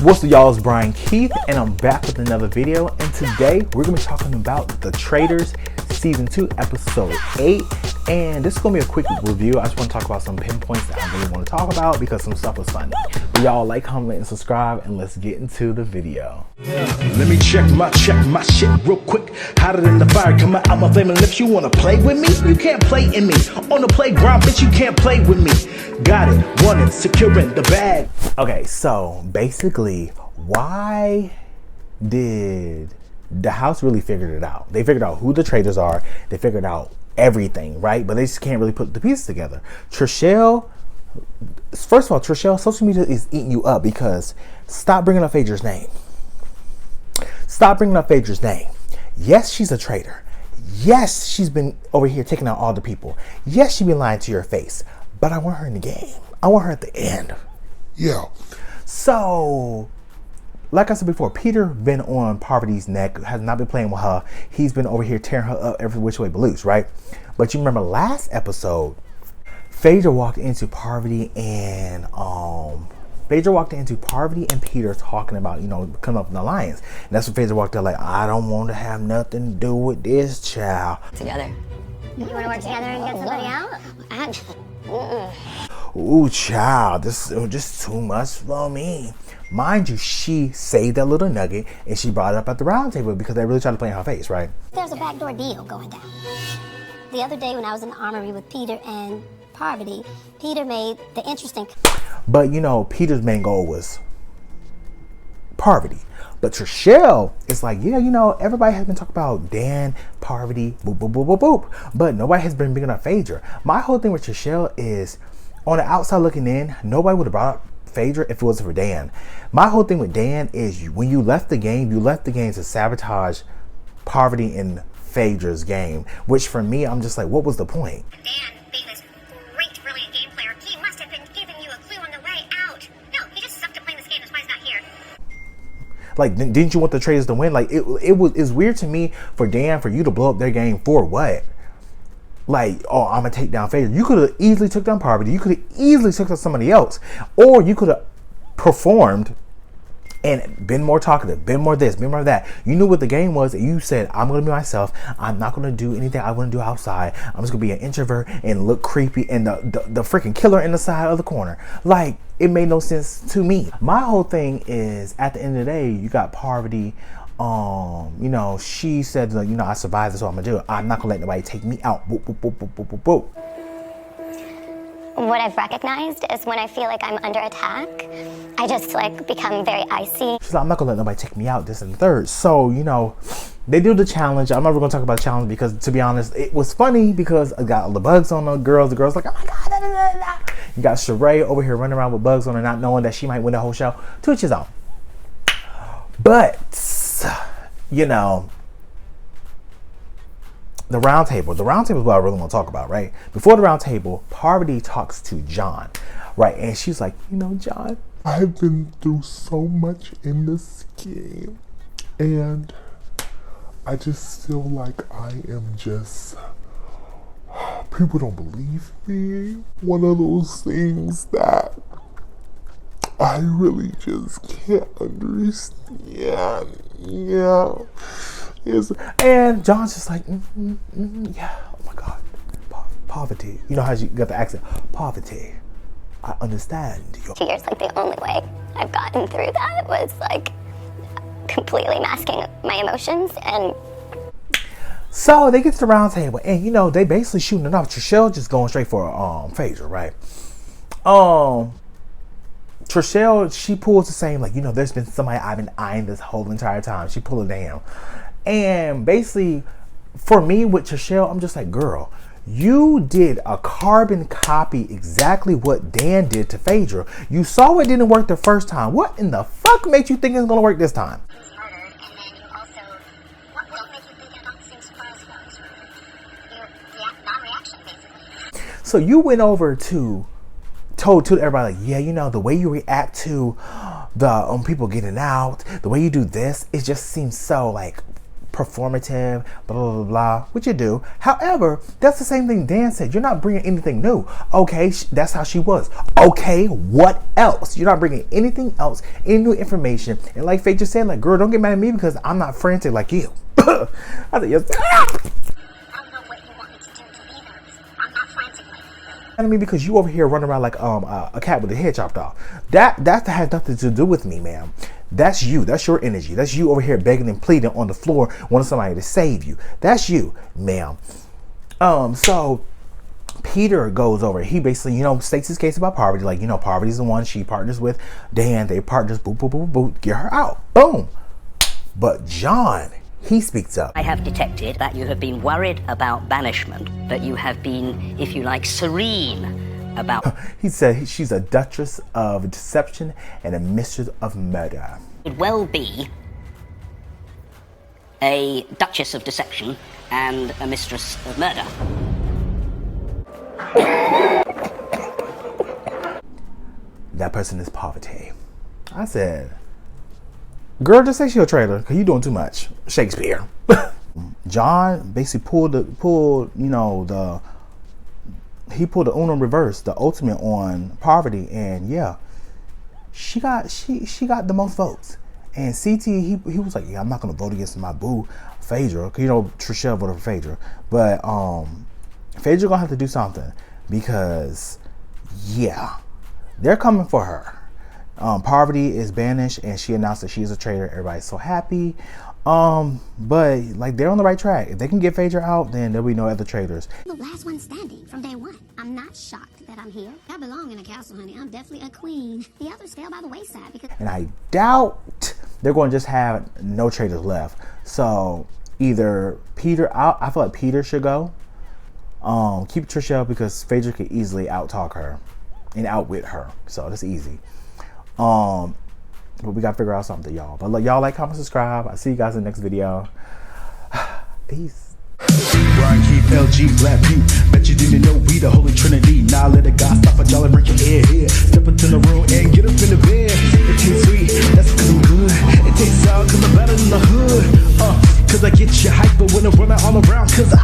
What's up, y'all? It's Brian Keith, and I'm back with another video. And today we're gonna be talking about the Traitors Season 2, Episode 8. And this is gonna be a quick review. I just want to talk about some pinpoints that I really want to talk about because some stuff was funny. But y'all like, comment, and subscribe, and let's get into the video. Let me check my shit real quick. Hotter than the fire coming out my flaming lips. You wanna play with me? You can't play in me. On the playground, bitch, you can't play with me. Got it, want it, securing the bag. Okay, so basically, why did the house really figured it out? They figured out who the traitors are. They figured out everything, right? But they just can't really put the pieces together. Trishelle, first of all, Trishelle, social media is eating you up because stop bringing up Phaedra's name. Stop bringing up Phaedra's name. Yes, she's a traitor. Yes, she's been over here taking out all the people. Yes, she's been lying to your face. But I want her in the game. I want her at the end. Yeah. So, like I said before, Peter been on Parvati's neck, has not been playing with her. He's been over here tearing her up every which way but loose, right? But you remember last episode, Phaedra walked into Parvati and Peter talking about, coming up with an alliance. And that's when Phaedra walked out like, I don't want to have nothing to do with this child. Together. You want to work together and get somebody out? Ooh, child, this is just too much for me. Mind you, she saved that little nugget and she brought it up at the round table because they really tried to play in her face, right? There's a backdoor deal going down. The other day when I was in the armory with Peter and Parvati, Peter made the interesting... But, Peter's main goal was Parvati. But Trishelle is like, yeah, everybody has been talking about Dan, Parvati, boop, boop, boop, boop, boop. But nobody has been bringing up Phaedra. My whole thing with Trishelle is, on the outside looking in, nobody would have brought up Phaedra if it wasn't for Dan. My whole thing with Dan is when you left the game to sabotage Parvati and Phaedra's game. Which for me, I'm just like, what was the point? Dan, being this great, brilliant game player, he must have been giving you a clue on the way out. No, he just sucked at playing this game. That's why he's not here. Like, didn't you want the Traitors to win? Like, it's weird to me for Dan, for you to blow up their game for what? Like, oh, I'm gonna take down Phaedra. You could have easily took down Parvati. You could have easily took down somebody else. Or you could have performed and been more talkative, been more this, been more that. You knew what the game was, and you said, I'm gonna be myself. I'm not gonna do anything I want to do outside. I'm just gonna be an introvert and look creepy and the freaking killer in the side of the corner. Like, it made no sense to me. My whole thing is, at the end of the day, you got Parvati. She said, I survived this, so I'm gonna do it. I'm not gonna let nobody take me out. Boop, boop, boop, boop, boop, boop, boop. What I've recognized is when I feel like I'm under attack, I just become very icy. She's like, I'm not gonna let nobody take me out, this and the third. So, they do the challenge. I'm never gonna talk about the challenge because, to be honest, it was funny because I got all the bugs on the girls. The girls like, oh my God, da, da, da, da. You got Sheree over here running around with bugs on her, not knowing that she might win the whole show. To each his own. But, the round table is what I really want to talk about, right? Before the round table, Parvati talks to John, right? And she's like, John, I've been through so much in this game, and I just feel like I am just, people don't believe me. One of those things that I really just can't understand. Yeah. And John's just like, yeah, oh my God, Parvati. You know how you got the accent? Parvati, I understand. 2 years, the only way I've gotten through that was completely masking my emotions. And so they get to the round table, and they basically shooting it off. Trishelle just going straight for Phaedra, right? Trishelle, she pulls the same, there's been somebody I've been eyeing this whole entire time. She pulled it down. And basically, for me with Trishelle, I'm just like, girl, you did a carbon copy exactly what Dan did to Phaedra. You saw it didn't work the first time. What in the fuck made you think it's gonna work this time? He's murdered, and then you also... What will make you think you're not the same surprise goes? Your non-reaction, basically. So you went over to everybody, like, yeah, the way you react to the people getting out, the way you do this, it just seems so performative, blah, blah, blah, blah, which you do. However, that's the same thing Dan said. You're not bringing anything new. Okay, that's how she was. Okay, what else? You're not bringing anything else, any new information. And like Faye just said, like, girl, don't get mad at me because I'm not frantic like you. I said, yes. I don't know what you want me to do to either. I'm not frantic like you. I mean, because you over here running around like a cat with the head chopped off. That has nothing to do with me, ma'am. That's you. That's your energy. That's you over here begging and pleading on the floor, wanting somebody to save you. That's you, ma'am. So Peter goes over. He basically, you know, states his case about Parvati. Like, you know, Parvati's the one she partners with Dan. They partners. Boop, boop, boop, boop. Get her out. Boom. But John, he speaks up. I have detected that you have been worried about banishment, but you have been, if you like, serene about... He said she's a duchess of deception and a mistress of murder. Could well be a duchess of deception and a mistress of murder. That person is Parvati. I said, girl, just say she's a traitor, because you're doing too much. Shakespeare. John basically pulled he pulled the Uno reverse, the ultimate on Parvati, and yeah, she got the most votes. And CT, he was like, yeah, I'm not gonna vote against my boo, Phaedra. You know, Trishelle voted for Phaedra, but Phaedra gonna have to do something because yeah, they're coming for her. Parvati is banished, and she announced that she is a traitor. Everybody's so happy. But like they're on the right track. If they can get Phaedra out, then there'll be no other traitors. The last one standing from day one. I'm not shocked that I'm here. I belong in a castle, honey. I'm definitely a queen. The others fell by the wayside because... And I doubt they're going to just have no traitors left. So either Peter, I feel like Peter should go. Keep Trishelle because Phaedra could easily out-talk her and outwit her. So that's easy. But we got to figure out something, y'all. But look, y'all like, comment, subscribe. I'll see you guys in the next video. Peace. Brian Keith, LG, Black Butte. Bet you didn't know we the Holy Trinity. Now let a guy stop a jolly, break your head here. Step into the room and get up in the bed. It tastes sweet, that's cause I'm good. It tastes sour cause I'm better than the hood. Cause I get you hyper when I'm running all around. Cause I